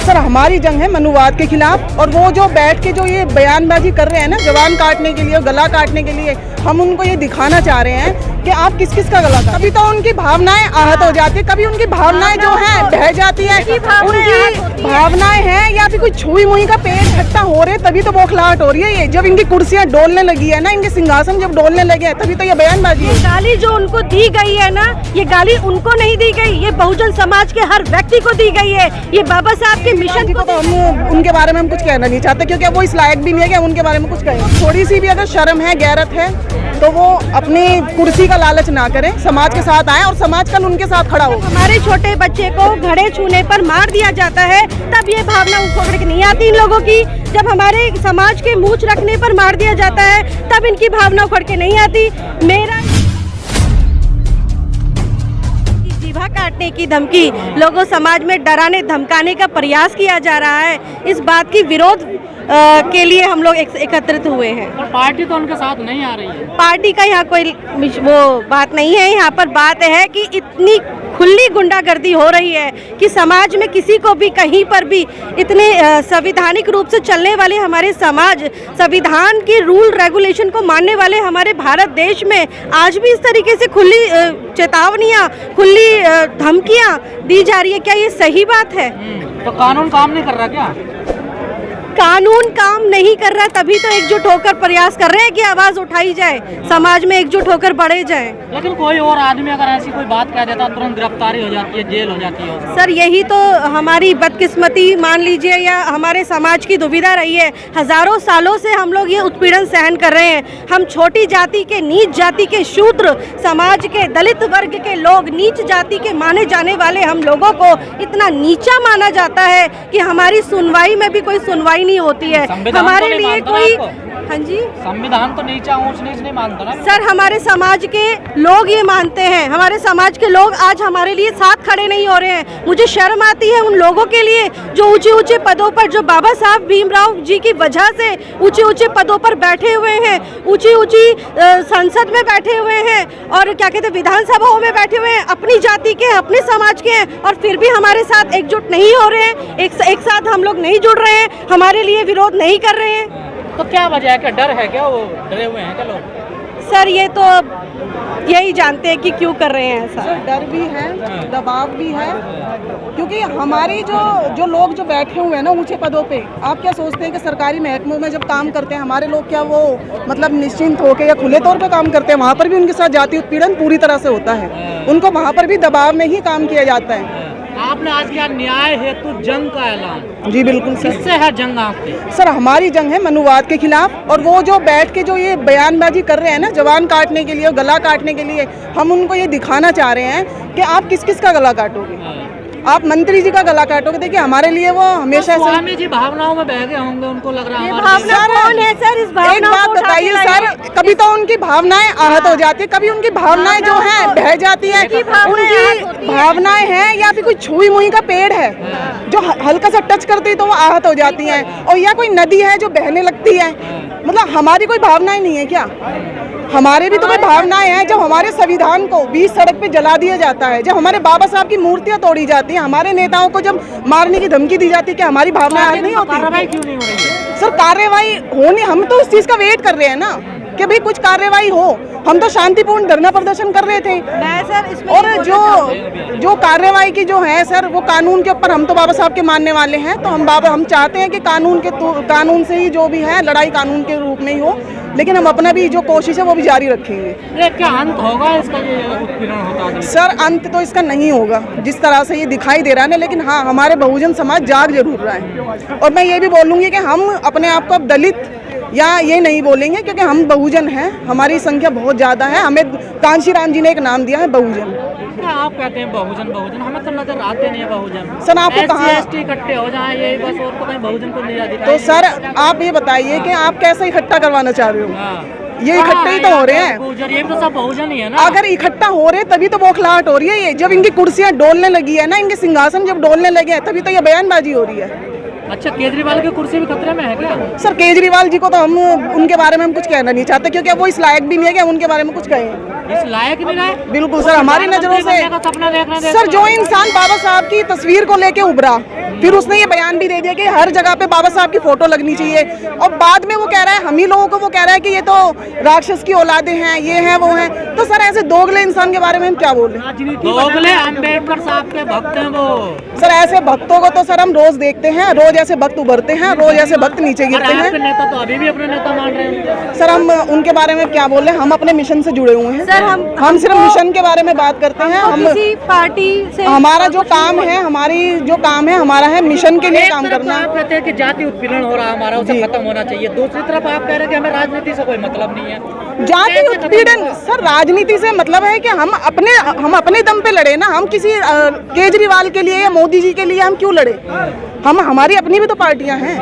Sir हमारी जंग है मनुवाद के खिलाफ, और वो जो बैठ के जो ये बयानबाजी कर रहे हैं ना जवान काटने के लिए, गला काटने के लिए, हम उनको ये दिखाना चाह रहे हैं कि आप किस किस का गला काट। कभी तो उनकी भावनाएं आहत हो जाती है, कभी उनकी भावनाएं जो हैं बह जाती हैं, उनकी भावनाएं हैं या फिर कोई छुई मुई का पेट खट्टा हो रहे तभी तो बौखलाहट हो रही है। ये जब इनकी कुर्सियां डोलने लगी है ना, इनके सिंहासन जब डोलने लगे हैं तभी तो ये बयानबाजी है। गाली जो उनको दी गई है ना, ये गाली उनको नहीं दी गई, ये बहुजन समाज के हर व्यक्ति को दी गई है। ये बाबा साहब के मिशन को तो हम उनके बारे में हम कुछ कहना नहीं चाहते, क्योंकि वो इस लायक भी नहीं है कि उनके बारे में कुछ कहें। थोड़ी सी भी अगर शर्म है, गैरत है, तो वो अपनी कुर्सी का लालच ना करें, समाज के साथ आए और समाज कल उनके साथ खड़ा हो। हमारे छोटे बच्चे को घड़े छूने पर मार दिया जाता है, तब ये भावना उखड़ के नहीं आती इन लोगों की। जब हमारे समाज के मूंछ रखने पर मार दिया जाता है, तब इनकी भावना उखड़ के नहीं आती। मेरा जीभा काटने की धमकी, लोगों समाज में डराने धमकाने का प्रयास किया जा रहा है। इस बात की विरोध के लिए हम लोग एकत्रित हुए हैं। और पार्टी तो उनके साथ नहीं आ रही है। पार्टी का यहाँ कोई वो बात नहीं है। यहाँ पर बात है कि इतनी खुली गुंडागर्दी हो रही है कि समाज में किसी को भी कहीं पर भी इतने संवैधानिक रूप से चलने वाले हमारे समाज, संविधान के रूल रेगुलेशन को मानने वाले हमारे भारत देश में आज भी इस तरीके से खुली चेतावनियाँ, खुली धमकियाँ दी जा रही है। क्या ये सही बात है? तो कानून काम नहीं कर रहा क्या? कानून काम नहीं कर रहा, तभी तो एकजुट होकर प्रयास कर रहे हैं कि आवाज उठाई जाए, समाज में एकजुट होकर बढ़े जाए। लेकिन कोई और आदमी अगर ऐसी कोई बात कह देता तुरंत गिरफ्तारी हो जाती है, जेल हो जाती है। सर यही तो हमारी बदकिस्मती मान लीजिए या हमारे समाज की दुविधा रही है। हजारों सालों से हम लोग ये उत्पीड़न सहन कर रहे हैं। हम छोटी जाति के, नीच जाति के, शूद्र समाज के, दलित वर्ग के लोग, नीच जाति के माने जाने वाले हम लोगों को इतना नीचा माना जाता है कि हमारी सुनवाई में भी कोई सुनवाई नहीं होती है। हमारे लिए कोई, हाँ जी, संविधान तो नीचा ऊंच नीच नहीं मानता ना सर। हमारे समाज के लोग ये मानते हैं, हमारे समाज के लोग आज हमारे लिए साथ खड़े नहीं हो रहे हैं। मुझे शर्म आती है उन लोगों के लिए जो ऊंचे ऊंचे पदों पर, जो बाबा साहब भीमराव जी की वजह से ऊंचे ऊंचे पदों पर बैठे हुए हैं, ऊंची ऊंची संसद में बैठे हुए हैं और क्या कहते हैं विधानसभाओं में बैठे हुए हैं, अपनी जाति के, अपने समाज के हैं, और फिर भी हमारे साथ एकजुट नहीं हो रहे हैं। एक साथ हम लोग नहीं जुड़ रहे हैं, हमारे लिए विरोध नहीं कर रहे हैं। तो क्या वजह है? क्या डर है? क्या वो डरे हुए हैं क्या लोग? सर ये तो यही जानते हैं कि क्यों कर रहे हैं ऐसा। सर डर भी है, दबाव भी है, क्योंकि हमारे जो लोग जो बैठे हुए हैं ना ऊंचे पदों पे, आप क्या सोचते हैं कि सरकारी महकमों में जब काम करते हैं हमारे लोग, क्या वो मतलब निश्चिंत होकर या खुले तौर पे काम करते हैं? वहाँ पर भी उनके साथ जाति उत्पीड़न पूरी तरह से होता है। उनको वहाँ पर भी दबाव में ही काम किया जाता है। आपने आज किया न्याय हेतु जंग का ऐलान। जी बिल्कुल सर। किससे है जंग आपकी? सर हमारी जंग है मनुवाद के खिलाफ, और वो जो बैठ के जो ये बयानबाजी कर रहे हैं ना जवान काटने के लिए, गला काटने के लिए, हम उनको ये दिखाना चाह रहे हैं कि आप किस किस का गला काटोगे। आप मंत्री जी का गला काटोगे। देखिए हमारे लिए वो हमेशा स्वामी जी भावनाओं में बह गए होंगे, उनको लग रहा है भावना कौन है सर? इस भावना एक बात बताइए सर, कभी तो उनकी भावनाएं आहत हो जाती है, कभी उनकी भावनाएं जो हैं बह जाती हैं। उनकी भावनाएं हैं या फिर कोई छुई मुई का पेड़ है जो हल्का सा टच करती है तो वो आहत हो जाती हैं, और या कोई नदी है जो बहने लगती है। मतलब हमारी कोई भावनाएं नहीं है क्या? हमारे भी तो कोई भावनाएं हैं। जब हमारे संविधान को बीच सड़क पे जला दिया जाता है, जब हमारे बाबा साहब की मूर्तियां तोड़ी जाती हैं, हमारे नेताओं को जब मारने की धमकी दी जाती है, क्या हमारी भावनाएं नहीं होती? कार्रवाई क्यों नहीं हो रही है? सर कार्रवाई होनी, हम तो उस चीज का वेट कर रहे हैं ना कि भाई कुछ कार्रवाई हो। हम तो शांतिपूर्ण धरना प्रदर्शन कर रहे थे। और जो कार्रवाई की जो है सर, वो कानून के ऊपर, हम तो बाबा साहब के मानने वाले हैं, तो हम चाहते हैं कि कानून से ही जो भी है लड़ाई कानून के रूप में ही हो, लेकिन हम अपना भी जो कोशिश है वो भी जारी रखेंगे। क्या अंत होगा इसका? ये उत्पीड़न होता है सर, अंत तो इसका नहीं होगा जिस तरह से ये दिखाई दे रहा है, लेकिन हाँ हमारे बहुजन समाज जाग जरूर रहा है। और मैं ये भी बोलूँगी कि हम अपने आप को अब दलित या ये नहीं बोलेंगे, क्योंकि हम बहुजन हैं, हमारी संख्या बहुत ज़्यादा है। हमें कांशीराम जी ने एक नाम दिया है बहुजन। क्या आप कहते हैं बहुजन बहुजन? हमें तो नजर आते नहीं है बहुजन। सर आपको कहाँ SC इकट्ठे हो जाए ये बस, और तो कहीं बहुजन को नहीं दिखाई। तो सर आप ये बताइए कि आप कैसे इकट्ठा करवाना चाह रहे हो? ये इकट्ठे ही तो हो रहे हैं। ये तो सब बहुजन ही है ना। अगर इकट्ठा हो रहे तभी तो बौखलाहट हो रही है। ये जब इनकी कुर्सियां डोलने लगी है ना, इनके सिंहासन जब डोलने लगे हैं, तभी तो ये बयानबाजी हो रही है। अच्छा, केजरीवाल की कुर्सी भी खतरे में है क्या? सर केजरीवाल जी को तो हम उनके बारे में हम कुछ कहना नहीं चाहते, क्योंकि वो इस लायक भी नहीं है कि हम उनके बारे में कुछ कहें। इस लायक नहीं रहे। बिल्कुल सर, हमारी नजरों से सपना देख रहे हैं सर, जो इंसान बाबा साहब की तस्वीर को लेके उभरा, फिर उसने ये बयान भी दे दिया कि हर जगह पे बाबा साहब की फोटो लगनी चाहिए, और बाद में वो कह रहा है, हम ही लोगों को वो कह रहा है कि ये तो राक्षस की औलादे हैं, ये हैं वो हैं। तो सर ऐसे दोगले इंसान के बारे में हम क्या बोल रहे हैं? दोगले अम्बेडकर साहब के भक्त हैं वो। सर ऐसे भक्तों को तो सर हम रोज देखते हैं, रोज ऐसे भक्त उभरते हैं, रोज ऐसे भक्त नीचे गिरते हैं। आपके नेता तो अभी भी अपने नेता मान रहे हैं। सर हम उनके बारे में क्या बोल रहे हैं? हम अपने मिशन से जुड़े हुए हैं सर, हम सिर्फ मिशन के बारे में बात करते हैं। हम किसी पार्टी से हमारा जो काम है, हमारा है मिशन के लिए काम करना। आप कहते हैं कि जाति उत्पीड़न हो रहा है हमारा, उसे खत्म होना चाहिए। दूसरी तरफ आप कह रहे हैं कि हमें राजनीति से कोई मतलब नहीं है। जाति उत्पीड़न सर, राजनीति से मतलब है कि हम अपने दम पे लड़े ना। हम किसी केजरीवाल के लिए या मोदी जी के लिए हम क्यों लड़े? हमारी अपनी भी तो पार्टियां हैं,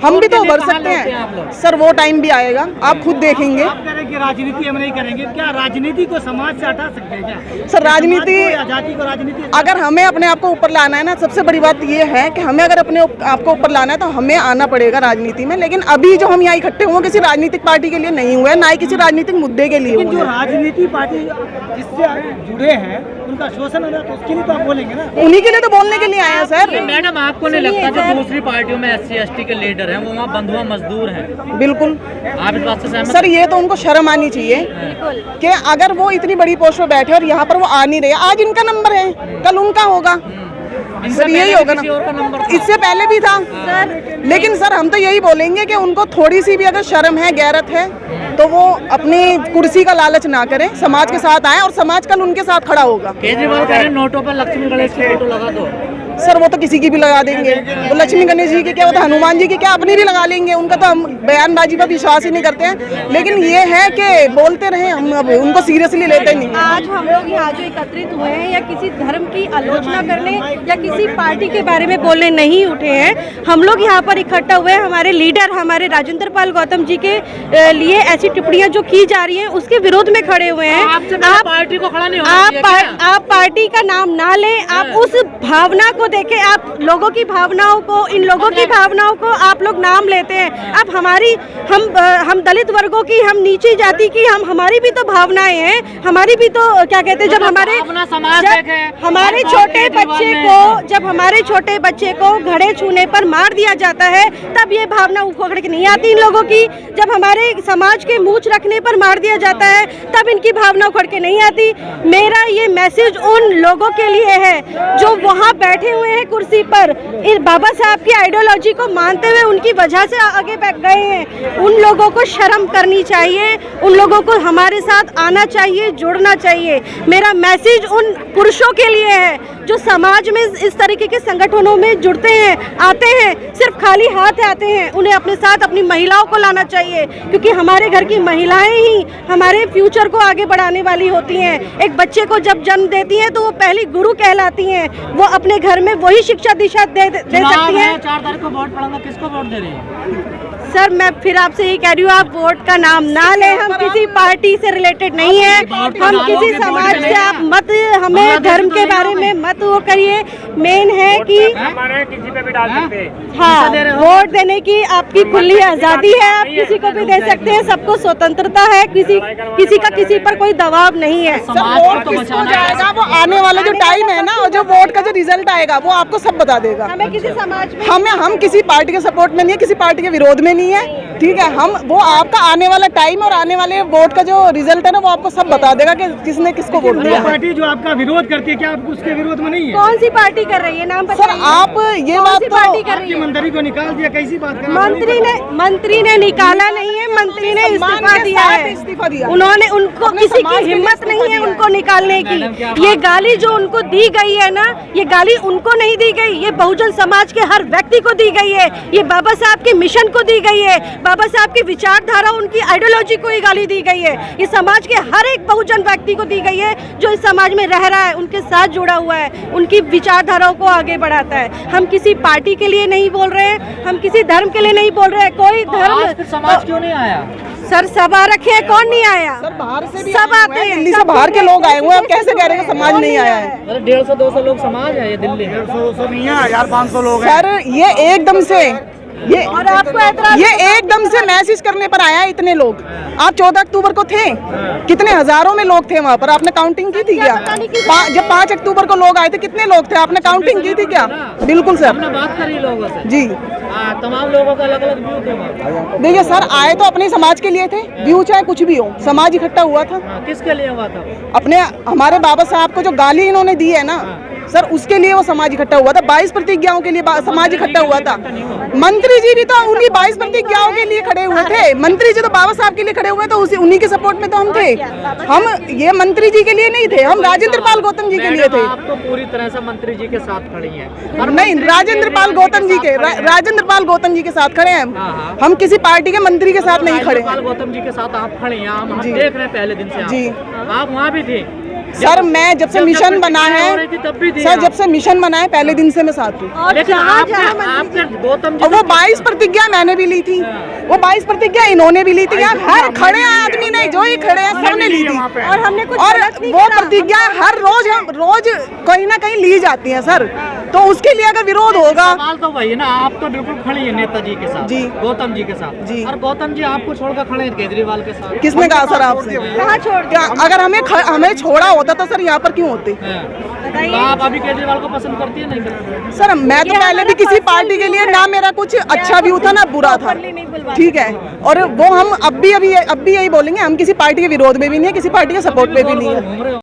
हम भी तो उभर सकते हैं। सर वो टाइम भी आएगा, आप खुद देखेंगे। आप कह रहे हैं कि राजनीति हम नहीं करेंगे, क्या राजनीति को समाज से हटा सकते हैं क्या? सर राजनीति, जाति को राजनीति, अगर हमें अपने आप को ऊपर लाना है ना, सबसे बड़ी बात ये है कि हमें अगर अपने आप को ऊपर लाना है तो हमें आना पड़ेगा राजनीति में। लेकिन अभी जो हम यहाँ इकट्ठे हुए किसी राजनीतिक पार्टी के लिए नहीं हुए, ना ही किसी राजनीतिक मुद्दे के लिए जो हुए। राजनीति पार्टी जिससे जुड़े हैं उनका शोषण हो रहा है, तो उसके लिए तो आप बोलेंगे ना। उन्हीं के लिए तो बोलने के लिए आए हैं सर। मैडम आपको नहीं लगता जो दूसरी पार्टियों में SC ST के लीडर हैं वो वहाँ बंधुआ मजदूर हैं? बिल्कुल आप इस बात से सहमत? सर ये तो उनको शर्म आनी चाहिए कि अगर वो इतनी बड़ी पोस्ट पे बैठे और यहाँ पर वो आ नहीं रहे। आज इनका नंबर है, कल उनका होगा। सर यही होगा ना, इससे पहले भी था सर। लेकिन सर हम तो यही बोलेंगे कि उनको थोड़ी सी भी अगर शर्म है, गैरत है, तो वो अपनी कुर्सी का लालच ना करें, समाज के साथ आए और समाज कल उनके साथ खड़ा होगा। केजरीवाल कह रहे हैं नोटों पर लक्ष्मी गणेश की फोटो लगा दो। सर वो तो किसी की भी लगा देंगे, तो लक्ष्मी गणेश जी की क्या, वो तो हनुमान जी की क्या, अपनी भी लगा लेंगे। उनका तो हम बयानबाजी पर विश्वास ही नहीं करते हैं। लेकिन ये है कि बोलते रहे, हम अब उनको सीरियसली लेते नहीं। आज हम लोग यहाँ जो एकत्रित हुए हैं या किसी धर्म की आलोचना करने या किसी पार्टी के बारे में बोलने नहीं उठे हैं। हम लोग यहाँ पर इकट्ठा हुए हैं हमारे लीडर, हमारे राजेंद्र पाल गौतम जी के लिए ऐसी टिप्पणियां जो की जा रही हैं उसके विरोध में खड़े हुए हैं। आप पार्टी को खड़ा नहीं होना चाहिए क्या? आप पार्टी का नाम ना लें, आप उस भावना को देखें, आप लोगों की भावनाओं को, इन लोगों की भावनाओं को आप लोग नाम लेते हैं। अब हम दलित वर्गों की, हम नीची जाति की, हमारी भी तो भावनाएं हैं, हमारी भी तो क्या कहते हैं, जब हमारे छोटे बच्चे को घड़े छूने पर मार दिया जाता है तब ये भावना उखड़ के नहीं आती इन लोगों की। जब हमारे समाज के मूंछ रखने पर मार दिया जाता है तब इनकी भावना उखड़ के नहीं आती। मेरा ये मैसेज उन लोगों के लिए है जो वहाँ बैठे हुए हैं कुर्सी पर, इन बाबा साहब की आइडियोलॉजी को मानते हुए उनकी वजह से आगे बैठ गए हैं। उन लोगों को शर्म करनी चाहिए, उन लोगों को हमारे साथ आना चाहिए, जुड़ना चाहिए। मेरा मैसेज उन पुरुषों के लिए है जो समाज में इस तरीके के संगठनों में जुड़ते हैं, आते हैं, सिर्फ खाली हाथ आते हैं। उन्हें अपने साथ अपनी महिलाओं को लाना चाहिए, क्योंकि हमारे घर की महिलाएं ही हमारे फ्यूचर को आगे बढ़ाने वाली होती हैं। एक बच्चे को जब जन्म देती हैं तो वो पहली गुरु कहलाती हैं, वो अपने घर में वही शिक्षा दिशा दे सकती हैं। 4 तारीख को वोट पड़ेगा, किसको वोट दे रही है? सर मैं फिर आपसे यही कह रही हूँ, आप वोट का नाम ना लें, हम किसी पार्टी से रिलेटेड नहीं है, हम किसी समाज से, आप मत हमें धर्म के बारे में मत वो करिए। मेन है कि किसी पे भी डाल सकते हैं। हाँ, वोट देने की आपकी खुली आज़ादी है, आप किसी को भी दे सकते हैं, सबको स्वतंत्रता है, किसी का किसी पर कोई दबाव नहीं है। सर वोट किसको जाएगा वो आने वाला जो टाइम है ना, और जो वोट का जो रिजल्ट आएगा वो आपको सब बता देगा। हमें किसी समाज में, हम किसी पार्टी के सपोर्ट में नहीं है, किसी पार्टी के विरोध में नहीं है, ठीक है। हम वो आपका आने वाला टाइम और आने वाले वोट का जो रिजल्ट है ना वो आपको सब बता देगा कि किसने किसको वोट दिया है। पार्टी जो आपका विरोध करती है, क्या आप उसके विरोध में नहीं है? कौन सी पार्टी कर रही है, नाम सर बताइए। आप ये बात तो पार्टी कर रही है? मंत्री को निकाल दिया, कैसी बात कर? मंत्री ने निकाला नहीं है, मंत्री ने इस्तीफा दिया है। इस्तीफा दिया उन्होंने, उनको किसी की हिम्मत नहीं है उनको निकालने की। ये गाली जो उनको दी गई है ना, ये गाली उनको नहीं दी गई, ये बहुजन समाज के हर व्यक्ति को दी गई है, ये बाबा साहब के मिशन को दी गई है, बाबा साहब की विचारधारा, उनकी आइडियोलॉजी को ये गाली दी गई है। ये समाज के हर एक बहुजन व्यक्ति को दी गई है जो इस समाज में रह रहा है, उनके साथ जुड़ा हुआ है, उनकी विचारधाराओं को आगे बढ़ाता है। हम किसी पार्टी के लिए नहीं बोल रहे हैं, हम किसी धर्म के लिए नहीं बोल रहे हैं। कोई धर्म, समाज क्यों नहीं आया? सर सब आ रखे हैं, कौन नहीं आया? सर बाहर से भी सब आते हैं, दिल्ली से बाहर के लोग आए हुए हैं, आप कैसे कह रहे हैं समाज नहीं आया है? 150-200 लोग समाज है ये दिल्ली। 150 नहीं है, 1500 लोग हैं। सर ये एकदम से ये और आपको ऐतराज ये एकदम से मैसेज करने पर आया है इतने लोग। आप 14 अक्टूबर को थे, कितने हजारों में लोग थे वहाँ पर, आपने काउंटिंग की थी क्या? जब 5 अक्टूबर को लोग आए थे कितने लोग थे, आपने काउंटिंग की थी क्या? बिल्कुल सर। हमने बात करी लोगों से। जी तमाम लोगों का अलग अलग व्यू थे वहाँ। देखिए सर, आए तो अपने समाज के लिए थे, व्यू चाहे कुछ भी हो, समाज इकट्ठा हुआ था। किसके लिए हुआ था? अपने हमारे बाबा साहब को जो गाली इन्होंने दी है ना सर, उसके लिए वो समाज इकट्ठा हुआ था। 22 प्रतिज्ञाओं के लिए समाज इकट्ठा हुआ था। मंत्री जी भी तो उन्हीं 22 प्रतिज्ञाओं के लिए खड़े हुए थे। मंत्री जी तो बाबा साहब के लिए खड़े हुए, तो उन्हीं के सपोर्ट में तो हम थे। हम ये मंत्री जी के लिए नहीं थे, हम राजेंद्र पाल गौतम जी के लिए थे। आप तो पूरी तरह से मंत्री जी के साथ खड़ी हैं। नहीं, राजेंद्र पाल गौतम जी के साथ खड़े हैं। हम किसी पार्टी के मंत्री के साथ नहीं खड़े। पाल गौतम जी के साथ आप खड़े हैं, हम देख रहे हैं पहले दिन से। जी आप वहाँ भी थे सर। मैं जब से मिशन बना है सर, जब से मिशन बना है पहले दिन से मैं साथ हूँ। और आपने गौतम और वो 22 प्रतिज्ञा मैंने भी ली थी, वो 22 प्रतिज्ञा इन्होंने भी ली थी। यार हर खड़े आदमी ने, जो ही खड़े हैं सबने ली थी। और हमने कुछ और गलत नहीं वो करा। प्रतिज्ञा हर रोज हम रोज कहीं ना कहीं ली जाती है सर। तो उसके लिए अगर विरोध होगा, सवाल तो वही ना, आप तो बिल्कुल खड़ी है नेताजी के साथ, जी, गौतम जी के साथ जी। और गौतम जी आपको छोड़कर खड़े हैं केजरीवाल के साथ। किसने कहा सर आपसे? कहाँ छोड़ क्या अगर हमें छोड़ा होता तो सर यहाँ पर क्यों होते? तो आप अभी केजरीवाल को पसंद करती है नहीं करती? सर मैं तो पहले भी किसी पार्टी के लिए ना मेरा कुछ अच्छा व्यू था ना बुरा था, ठीक है। और वो हम अब भी यही बोलेंगे, हम किसी पार्टी के विरोध में भी नहीं है, किसी पार्टी के सपोर्ट में भी नहीं है। घूम रहे हो।